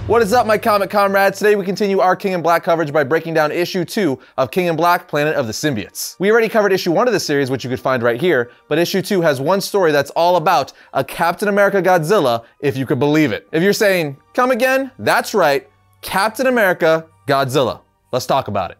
What is up, my comic comrades? Today we continue our King in Black coverage by breaking down issue 2 of King in Black, Planet of the Symbiotes. We already covered issue 1 of the series, which you could find right here, but issue 2 has one story that's all about a Captain America Godzilla, if you could believe it. If you're saying, come again? That's right, Captain America Godzilla. Let's talk about it.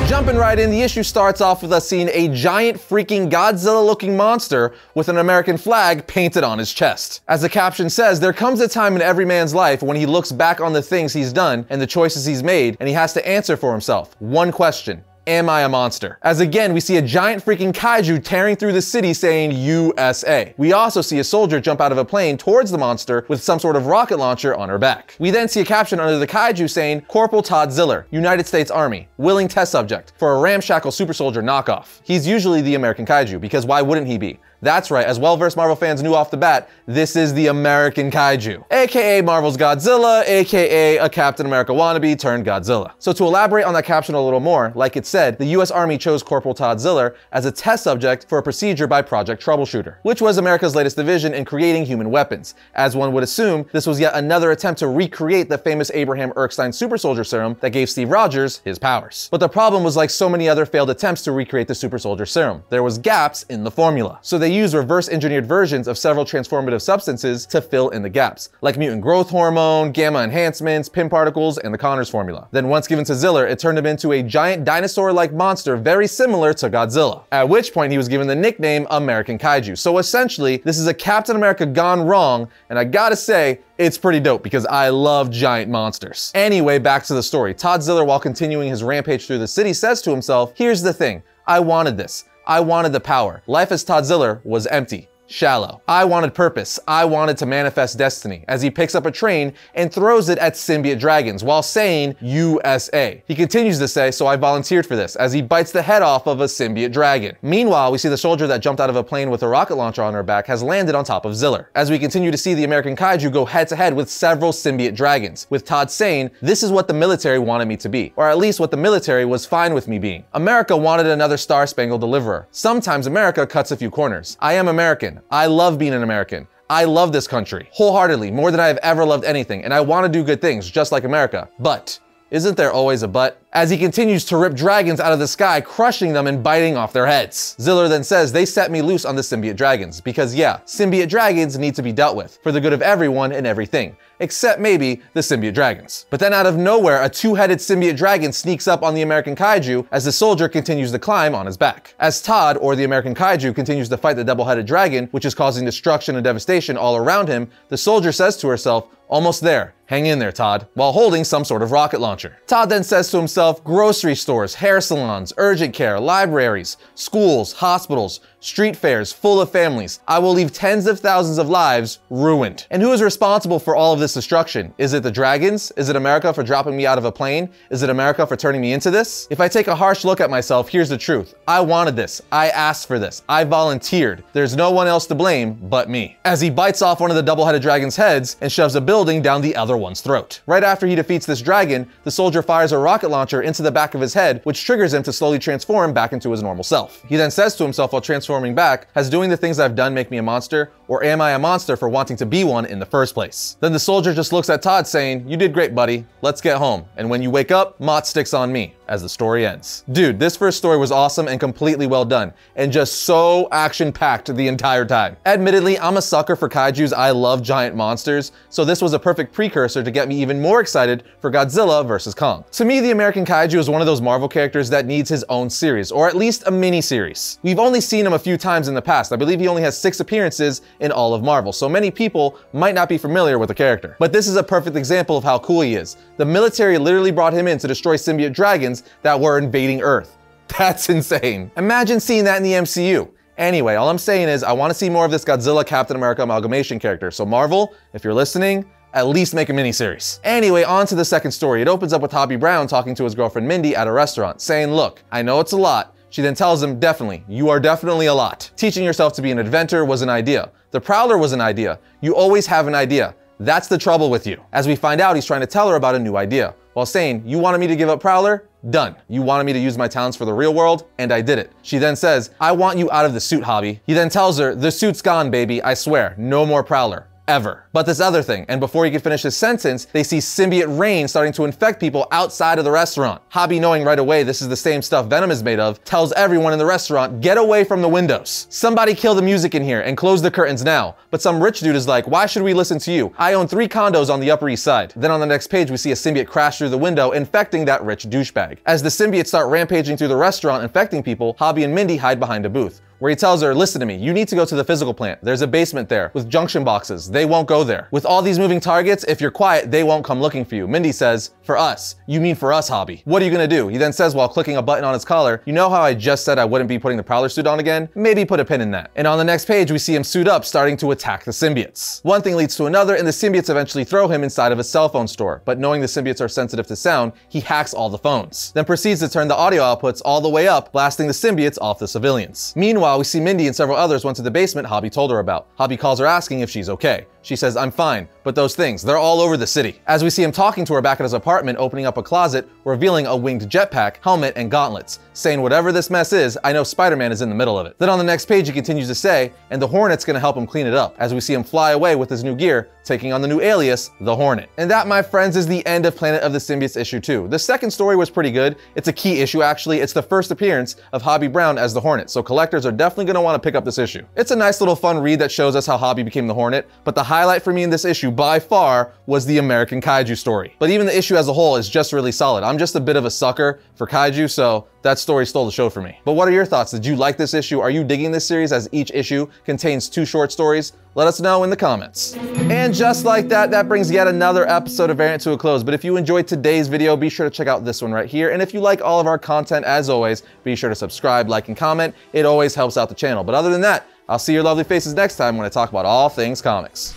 Jumping right in, the issue starts off with us seeing a giant freaking Godzilla-looking monster with an American flag painted on his chest. As the caption says, there comes a time in every man's life when he looks back on the things he's done and the choices he's made, and he has to answer for himself. One question. Am I a monster? As again, we see a giant freaking kaiju tearing through the city saying USA. We also see a soldier jump out of a plane towards the monster with some sort of rocket launcher on her back. We then see a caption under the kaiju saying, Corporal Todd Ziller, United States Army, willing test subject for a ramshackle super soldier knockoff. He's usually the American Kaiju, because why wouldn't he be? That's right, as well-versed Marvel fans knew off the bat, this is the American Kaiju, aka Marvel's Godzilla, aka a Captain America wannabe turned Godzilla. So to elaborate on that caption a little more, like it said, the US Army chose Corporal Todd Ziller as a test subject for a procedure by Project Troubleshooter, which was America's latest division in creating human weapons. As one would assume, this was yet another attempt to recreate the famous Abraham Erskine super soldier serum that gave Steve Rogers his powers. But the problem was, like so many other failed attempts to recreate the super soldier serum, there was gaps in the formula. So they used reverse engineered versions of several transformative substances to fill in the gaps, like mutant growth hormone, gamma enhancements, Pym particles, and the Connors formula. Then once given to Ziller, it turned him into a giant dinosaur-like monster very similar to Godzilla, at which point he was given the nickname American Kaiju. So essentially, this is a Captain America gone wrong, and I gotta say, it's pretty dope because I love giant monsters. Anyway, back to the story. Todd Ziller, while continuing his rampage through the city, says to himself, here's the thing, I wanted this. I wanted the power. Life as Todd Ziller was empty. Shallow. I wanted purpose. I wanted to manifest destiny, as he picks up a train and throws it at Symbiote Dragons while saying USA. He continues to say, so I volunteered for this, as he bites the head off of a Symbiote Dragon. Meanwhile, we see the soldier that jumped out of a plane with a rocket launcher on her back has landed on top of Ziller, as we continue to see the American Kaiju go head to head with several Symbiote Dragons, with Todd saying, this is what the military wanted me to be, or at least what the military was fine with me being. America wanted another Star-Spangled Deliverer. Sometimes America cuts a few corners. I am American. I love being an American. I love this country wholeheartedly, more than I have ever loved anything, and I want to do good things just like America. But isn't there always a but? As he continues to rip dragons out of the sky, crushing them and biting off their heads. Ziller then says, they set me loose on the Symbiote Dragons, because yeah, Symbiote Dragons need to be dealt with, for the good of everyone and everything. Except maybe the Symbiote Dragons. But then out of nowhere, a two-headed Symbiote Dragon sneaks up on the American Kaiju as the soldier continues to climb on his back. As Todd, or the American Kaiju, continues to fight the double-headed dragon, which is causing destruction and devastation all around him, the soldier says to herself, almost there. Hang in there, Todd, while holding some sort of rocket launcher. Todd then says to himself, grocery stores, hair salons, urgent care, libraries, schools, hospitals, street fairs full of families. I will leave tens of thousands of lives ruined. And who is responsible for all of this destruction? Is it the dragons? Is it America for dropping me out of a plane? Is it America for turning me into this? If I take a harsh look at myself, here's the truth. I wanted this. I asked for this. I volunteered. There's no one else to blame but me. As he bites off one of the double-headed dragon's heads and shoves a building down the other one's throat. Right after he defeats this dragon, the soldier fires a rocket launcher into the back of his head, which triggers him to slowly transform back into his normal self. He then says to himself while transforming back, has doing the things I've done make me a monster, or am I a monster for wanting to be one in the first place? Then the soldier just looks at Todd saying, you did great, buddy. Let's get home. And when you wake up, Mott sticks on me. As the story ends. Dude, this first story was awesome and completely well done, and just so action-packed the entire time. Admittedly, I'm a sucker for kaijus. I love giant monsters, so this was a perfect precursor to get me even more excited for Godzilla vs. Kong. To me, the American Kaiju is one of those Marvel characters that needs his own series, or at least a mini-series. We've only seen him a few times in the past. I believe he only has 6 appearances in all of Marvel, so many people might not be familiar with the character. But this is a perfect example of how cool he is. The military literally brought him in to destroy Symbiote Dragons that were invading Earth. That's insane. Imagine seeing that in the MCU. Anyway, all I'm saying is I want to see more of this Godzilla Captain America amalgamation character. So Marvel, if you're listening, at least make a miniseries. Anyway, on to the second story. It opens up with Hobby Brown talking to his girlfriend Mindy at a restaurant, saying, look, I know it's a lot. She then tells him, definitely, you are definitely a lot. Teaching yourself to be an inventor was an idea. The Prowler was an idea. You always have an idea. That's the trouble with you. As we find out, he's trying to tell her about a new idea, while saying, you wanted me to give up Prowler? Done. You wanted me to use my talents for the real world, and I did it. She then says, I want you out of the suit, Hobby. He then tells her, the suit's gone, baby, I swear, no more Prowler. Ever. But this other thing, and before he can finish his sentence, they see symbiote rain starting to infect people outside of the restaurant. Hobby, knowing right away this is the same stuff Venom is made of, tells everyone in the restaurant, get away from the windows. Somebody kill the music in here and close the curtains now. But some rich dude is like, why should we listen to you? I own 3 condos on the Upper East Side. Then on the next page, we see a symbiote crash through the window, infecting that rich douchebag. As the symbiotes start rampaging through the restaurant, infecting people, Hobby and Mindy hide behind a booth, where he tells her, listen to me, you need to go to the physical plant. There's a basement there with junction boxes. They won't go there. With all these moving targets, if you're quiet, they won't come looking for you. Mindy says, for us. You mean for us, Hobby. What are you gonna do? He then says while clicking a button on his collar, you know how I just said I wouldn't be putting the Prowler suit on again? Maybe put a pin in that. And on the next page, we see him suit up, starting to attack the symbiotes. One thing leads to another, and the symbiotes eventually throw him inside of a cell phone store. But knowing the symbiotes are sensitive to sound, he hacks all the phones. Then proceeds to turn the audio outputs all the way up, blasting the symbiotes off the civilians. Meanwhile, we see Mindy and several others went to the basement Hobby told her about. Hobby calls her asking if she's okay. She says, I'm fine, but those things, they're all over the city. As we see him talking to her back at his apartment, opening up a closet, revealing a winged jetpack, helmet, and gauntlets, saying whatever this mess is, I know Spider-Man is in the middle of it. Then on the next page, he continues to say, and the Hornet's gonna help him clean it up, as we see him fly away with his new gear, taking on the new alias, the Hornet. And that, my friends, is the end of Planet of the Symbiotes issue 2. The second story was pretty good. It's a key issue, actually. It's the first appearance of Hobby Brown as the Hornet, so collectors are definitely gonna wanna pick up this issue. It's a nice little fun read that shows us how Hobby became the Hornet, but the highlight for me in this issue by far was the American Kaiju story. But even the issue as a whole is just really solid. I'm just a bit of a sucker for Kaiju, so that story stole the show for me. But what are your thoughts? Did you like this issue? Are you digging this series as each issue contains 2 short stories? Let us know in the comments. And just like that, that brings yet another episode of Variant to a close. But if you enjoyed today's video, be sure to check out this one right here. And if you like all of our content, as always, be sure to subscribe, like, and comment. It always helps out the channel. But other than that, I'll see your lovely faces next time when I talk about all things comics.